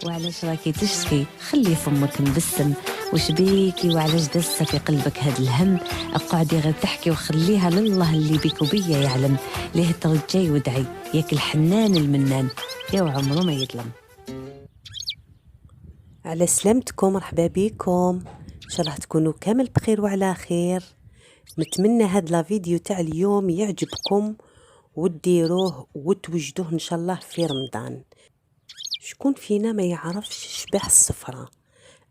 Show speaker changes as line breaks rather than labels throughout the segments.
وعلاش راكي تشكي؟ خلي فمك مبسم. وش بيكي وعلاش دسه في قلبك هاد الهم؟ اقعدي غير تحكي وخليها لله اللي بيك وبيا يعلم. ليه ترجي ودعي ياك الحنان المنان يا وعمره ما يظلم.
على سلامتكم، مرحبا بكم. ان شاء الله تكونوا كامل بخير وعلى خير. نتمنى هاد لا فيديو تاع اليوم يعجبكم وديروه وتوجدوه ان شاء الله في رمضان. شكون فينا ما يعرفش شباح الصفرة؟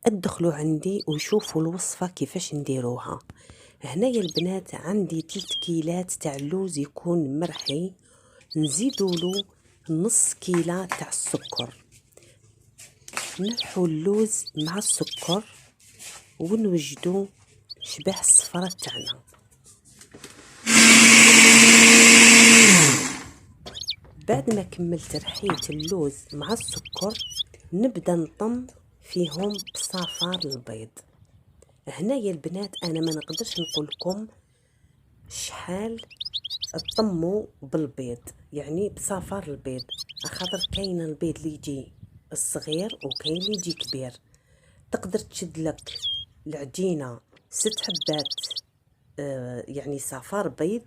ادخلوا عندي وشوفوا الوصفة كيفاش نديروها. هنايا البنات عندي 3 كيلات تاع اللوز يكون مرحي، نزيدوا له نص كيلة تاع السكر، نلحو اللوز مع السكر ونوجدو شباح الصفرة تاعنا. بعد ما كملت رحيت اللوز مع السكر نبدا نطم فيهم بصفار البيض. هنايا البنات انا ما نقدرش نقول لكم شحال تطموا بالبيض، يعني بصفار البيض، خاطر كاين البيض اللي يجي الصغير وكاين اللي يجي كبير. تقدر تشد لك العجينه 6 حبات يعني صفار بيض،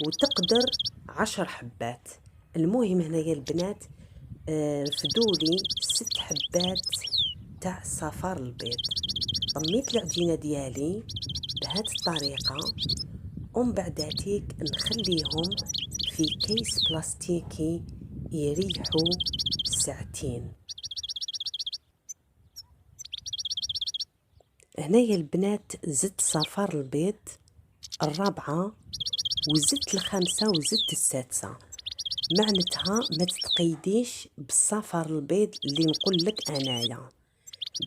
وتقدر 10 حبات. المهم هنايا البنات فدولي 6 حبات تاع صفار البيض. طميت العجينه ديالي بهذه الطريقه، ومن بعداتيك نخليهم في كيس بلاستيكي يريحوا ساعتين. هنايا البنات زدت صفار البيض الرابعة وزدت الخامسة وزدت السادسة. معناتها ما تتقيديش بالصفار البيض اللي نقول لك انايا،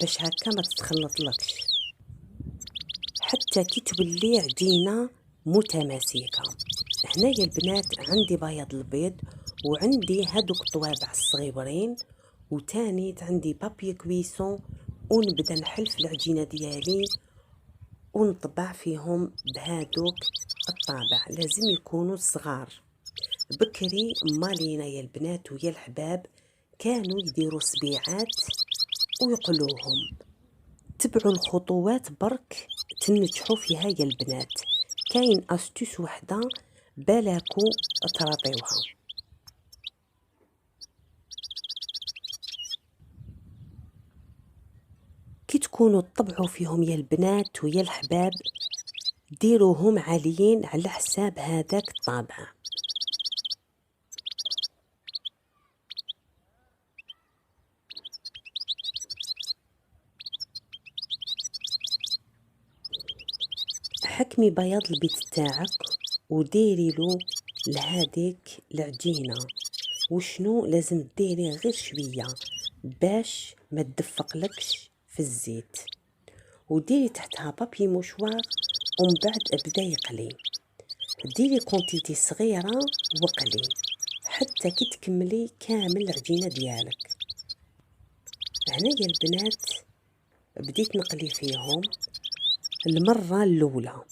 باش هكا ما تتخلط لكش حتى كي تولي عجينه متماسكه. هنايا البنات عندي بياض البيض وعندي هادوك الطوابع الصغيورين، وتاني عندي بابي كويسون، ونبدا نحلف العجينه ديالي ونطبع فيهم بهادوك الطابع. لازم يكونوا صغار. بكري مالينا يا البنات ويا الحباب كانوا يديروا صبيعات ويقلوهم. تبعوا الخطوات برك تنجحوا فيها يا البنات. كاين استوس وحده بالاكو تراطيوها. كي تكونوا تطبعوا فيهم يا البنات ويا الحباب ديروهم عاليين على حساب هذاك الطابع. حكمي بياض البيض تاعك وديري له لهاديك العجينه. وشنو لازم ديري؟ غير شويه باش ما تدفقلكش في الزيت، وديري تحتها بابي موشوار، ومن بعد ابدا يقلي. ديري كونتيتي صغيره وقلي حتى كي تكملي كامل العجينه ديالك. هنايا البنات بديت نقلي فيهم المره الاولى.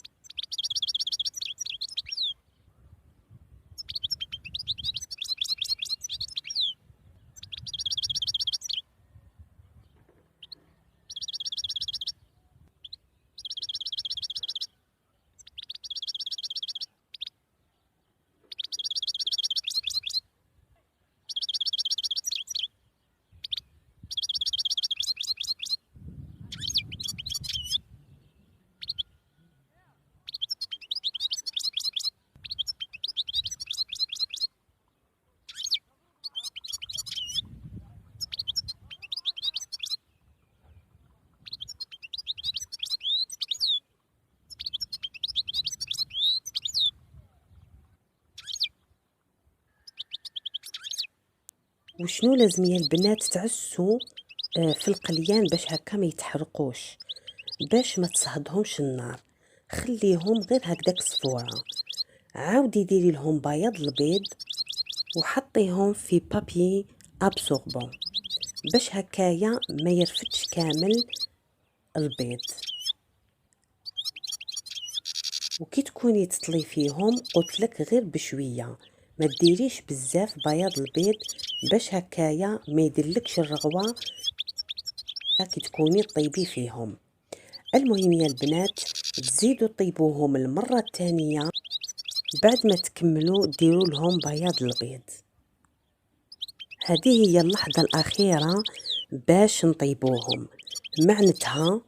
وشنو لازم يا البنات تعسوا في القليان باش هكا ما يتحرقوش، باش ما تصهدهمش النار. خليهم غير هكداك صفوره. عاودي ديري لهم بياض البيض وحطيهم في بابي ابسوربون باش هكايا ما يرفتش كامل البيض. وكي تكوني تطلي فيهم قلت لك غير بشويه، ما ديريش بزاف بياض البيض باش هكايا ما يدلكش الرغوه كي تكوني طيبي فيهم. المهم يا البنات تزيدوا طيبوهم المره الثانيه، بعد ما تكملوا ديروا لهم بياض البيض. هذه هي اللحظه الاخيره باش نطيبوهم. معناتها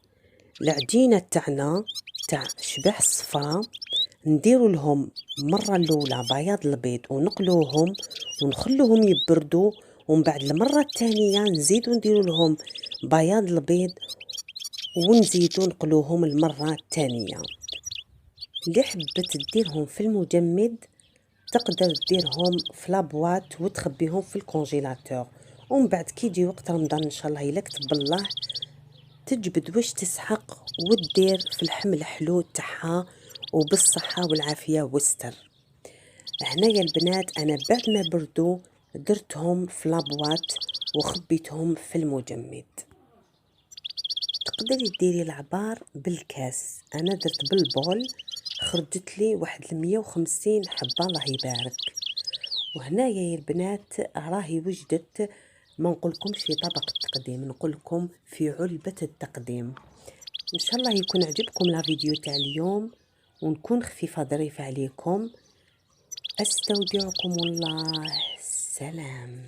العجينه تاعنا تاع شباح الصفراء نديروا لهم مره الاولى بياض البيض ونقلوهم ونخلوهم يبردوا، ومن بعد المره الثانيه نزيدوا نديروا لهم بياض البيض ونزيدوا نقلوهم المره الثانيه. اللي حبت ديرهم في المجمد تقدر ديرهم في لابواط وتخبيهم في الكونجيلاتور، ومن بعد كي يجي وقت رمضان ان شاء الله الا كتب الله تجبد واش تسحق ودير في اللحم الحلو تاعها وبالصحه والعافيه والستر. هنايا البنات انا بعد ما بردوا درتهم في لابواط وخبيتهم في المجمد. تقدري ديري العبار بالكاس، انا درت بالبول خرجت لي واحد 150 حبه الله يبارك. وهنايا يا البنات راهي وجدت، ما نقولكمش في طبق التقديم، نقولكم في علبه التقديم. ان شاء الله يكون عجبكم لا فيديو تاع اليوم ونكون خفيفه ظريفه عليكم. استودعكم الله، سلام.